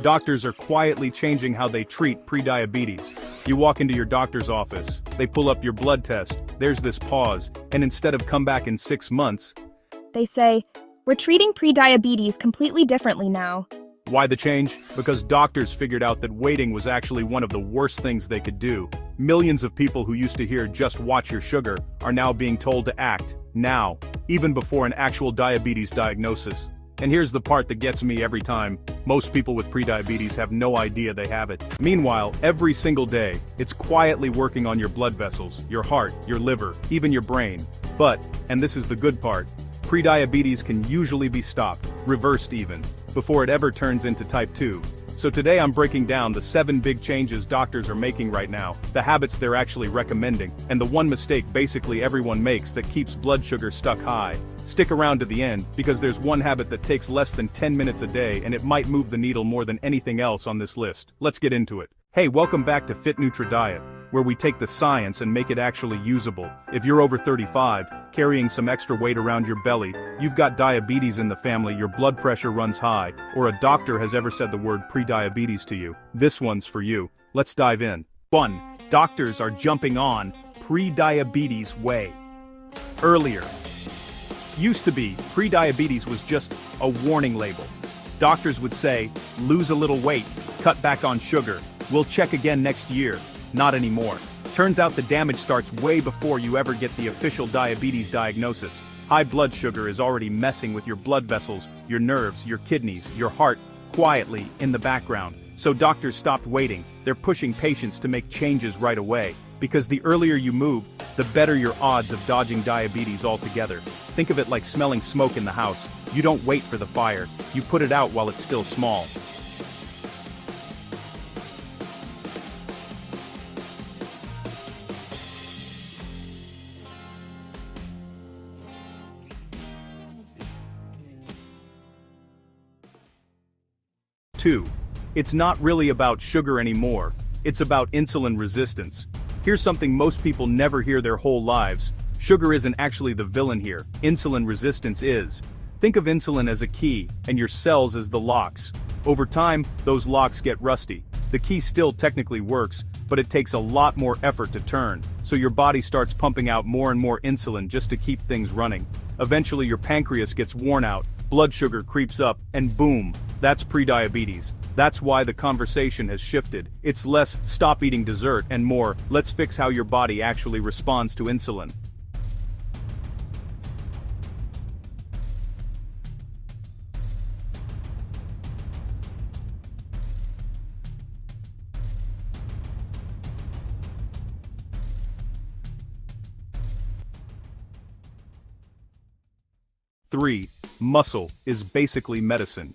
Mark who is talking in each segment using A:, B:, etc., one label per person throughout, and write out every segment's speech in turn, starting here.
A: Doctors are quietly changing how they treat prediabetes. You walk into your doctor's office, they pull up your blood test, there's this pause, and instead of come back in 6 months,
B: they say, "We're treating prediabetes completely differently now."
A: why the change? Because doctors figured out that waiting was actually one of the worst things they could do. Millions of people who used to hear "just watch your sugar" are now being told to act, now, even before an actual diabetes diagnosis. And here's the part that gets me every time: most people with prediabetes have no idea they have it. Meanwhile, every single day, it's quietly working on your blood vessels, your heart, your liver, even your brain. But, and this is the good part, prediabetes can usually be stopped, reversed even, before it ever turns into type 2. So today I'm breaking down the 7 big changes doctors are making right now, the habits they're actually recommending, and the one mistake basically everyone makes that keeps blood sugar stuck high. Stick around to the end, because there's one habit that takes less than 10 minutes a day and it might move the needle more than anything else on this list. Let's get into it. Hey, welcome back to FitNutriDiet, where we take the science and make it actually usable. If you're over 35, carrying some extra weight around your belly, you've got diabetes in the family, your blood pressure runs high, or a doctor has ever said the word prediabetes to you, this one's for you. Let's dive in. 1. Doctors are jumping on prediabetes way. Earlier, used to be, prediabetes was just a warning label. Doctors would say, lose a little weight, cut back on sugar, we'll check again next year. Not anymore. Turns out the damage starts way before you ever get the official diabetes diagnosis. High blood sugar is already messing with your blood vessels, your nerves, your kidneys, your heart, quietly, in the background. So doctors stopped waiting, they're pushing patients to make changes right away. Because the earlier you move, the better your odds of dodging diabetes altogether. Think of it like smelling smoke in the house. You don't wait for the fire, you put it out while it's still small. Two, it's not really about sugar anymore, it's about insulin resistance. Here's something most people never hear their whole lives: sugar isn't actually the villain here, insulin resistance is. Think of insulin as a key, and your cells as the locks. Over time, those locks get rusty. The key still technically works, but it takes a lot more effort to turn, so your body starts pumping out more and more insulin just to keep things running. Eventually your pancreas gets worn out, blood sugar creeps up, and boom, that's prediabetes. That's why the conversation has shifted. It's less "stop eating dessert" and more "let's fix how your body actually responds to insulin." Three, muscle is basically medicine.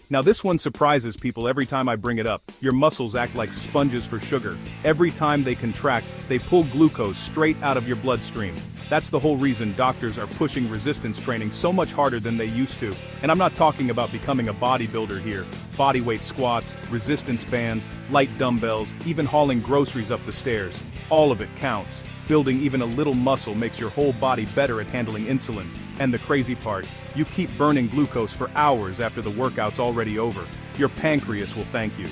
A: Now this one surprises people every time I bring it up. Your muscles act like sponges for sugar. Every time they contract, they pull glucose straight out of your bloodstream. That's the whole reason doctors are pushing resistance training so much harder than they used to. And I'm not talking about becoming a bodybuilder here. Bodyweight squats, resistance bands, light dumbbells, even hauling groceries up the stairs. All of it counts. Building even a little muscle makes your whole body better at handling insulin. And the crazy part, you keep burning glucose for hours after the workout's already over. Your pancreas will thank you.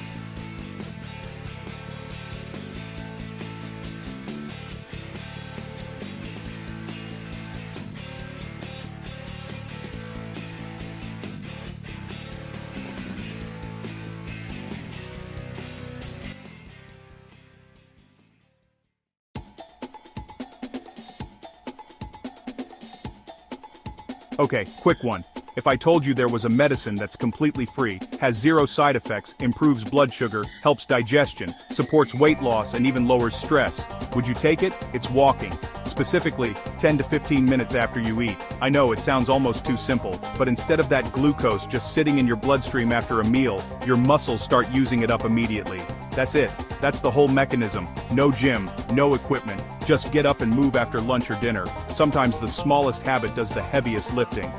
A: Okay, quick one. If I told you there was a medicine that's completely free, has 0 side effects, improves blood sugar, helps digestion, supports weight loss, and even lowers stress, would you take it? It's walking. Specifically, 10 to 15 minutes after you eat. I know it sounds almost too simple, but instead of that glucose just sitting in your bloodstream after a meal, your muscles start using it up immediately. That's it. That's the whole mechanism. No gym, no equipment. Just get up and move after lunch or dinner. Sometimes the smallest habit does the heaviest lifting.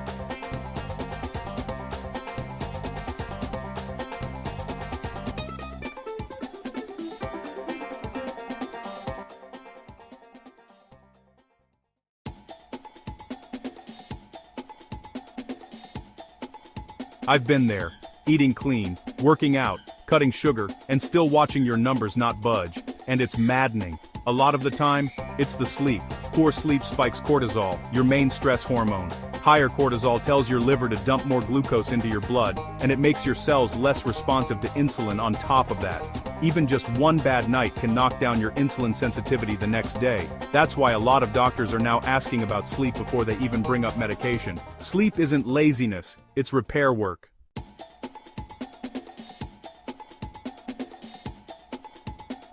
A: I've been there. Eating clean, working out, cutting sugar, and still watching your numbers not budge. And it's maddening. A lot of the time, it's the sleep. Poor sleep spikes cortisol, your main stress hormone. Higher cortisol tells your liver to dump more glucose into your blood, and it makes your cells less responsive to insulin on top of that. Even just one bad night can knock down your insulin sensitivity the next day. That's why a lot of doctors are now asking about sleep before they even bring up medication. Sleep isn't laziness, it's repair work.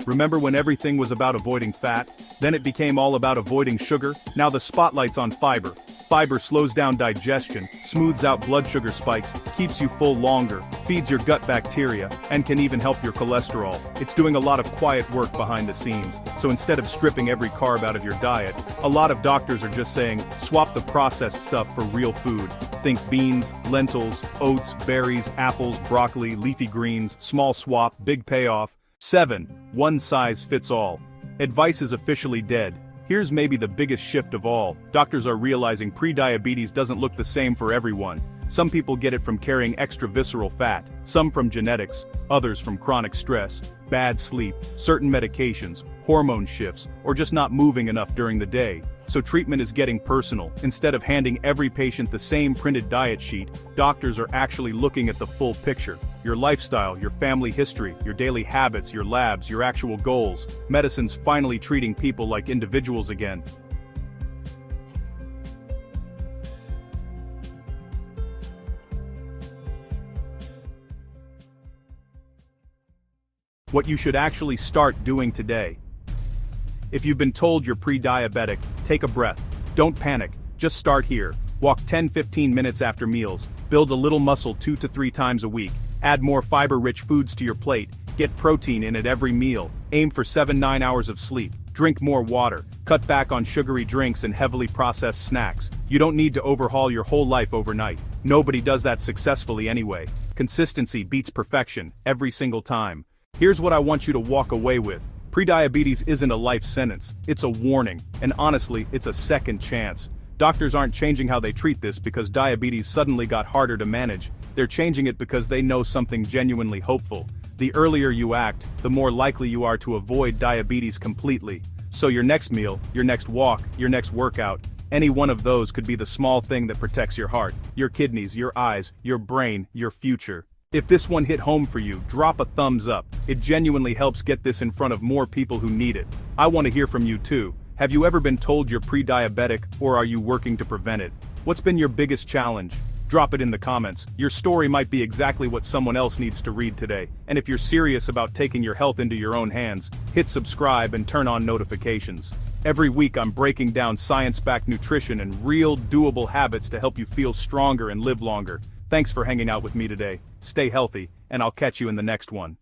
A: Remember when everything was about avoiding fat? Then it became all about avoiding sugar? Now the spotlight's on fiber. Fiber slows down digestion, smooths out blood sugar spikes, keeps you full longer, feeds your gut bacteria, and can even help your cholesterol. It's doing a lot of quiet work behind the scenes. So instead of stripping every carb out of your diet, a lot of doctors are just saying, swap the processed stuff for real food. Think beans, lentils, oats, berries, apples, broccoli, leafy greens, small swap, big payoff. 7. One size fits all. Advice is officially dead. Here's maybe the biggest shift of all. Doctors are realizing prediabetes doesn't look the same for everyone. Some people get it from carrying extra visceral fat, some from genetics, others from chronic stress, bad sleep, certain medications, hormone shifts, or just not moving enough during the day. So treatment is getting personal. Instead of handing every patient the same printed diet sheet, doctors are actually looking at the full picture. Your lifestyle, your family history, your daily habits, your labs, your actual goals. Medicine's finally treating people like individuals again. What you should actually start doing today. If you've been told you're pre-diabetic, take a breath. Don't panic, just start here. Walk 10-15 minutes after meals. Build a little muscle 2 to 3 times a week. Add more fiber-rich foods to your plate. Get protein in at every meal. Aim for 7-9 hours of sleep. Drink more water. Cut back on sugary drinks and heavily processed snacks. You don't need to overhaul your whole life overnight. Nobody does that successfully anyway. Consistency beats perfection, every single time. Here's what I want you to walk away with. Prediabetes isn't a life sentence, it's a warning, and honestly, it's a second chance. Doctors aren't changing how they treat this because diabetes suddenly got harder to manage. They're changing it because they know something genuinely hopeful. The earlier you act, the more likely you are to avoid diabetes completely. So your next meal, your next walk, your next workout, any one of those could be the small thing that protects your heart, your kidneys, your eyes, your brain, your future. If this one hit home for you, drop a thumbs up. It genuinely helps get this in front of more people who need it. I want to hear from you too. Have you ever been told you're pre-diabetic, or are you working to prevent it? What's been your biggest challenge? Drop it in the comments. Your story might be exactly what someone else needs to read today. And if you're serious about taking your health into your own hands, hit subscribe and turn on notifications. Every week I'm breaking down science-backed nutrition and real, doable habits to help you feel stronger and live longer. Thanks for hanging out with me today. Stay healthy, and I'll catch you in the next one.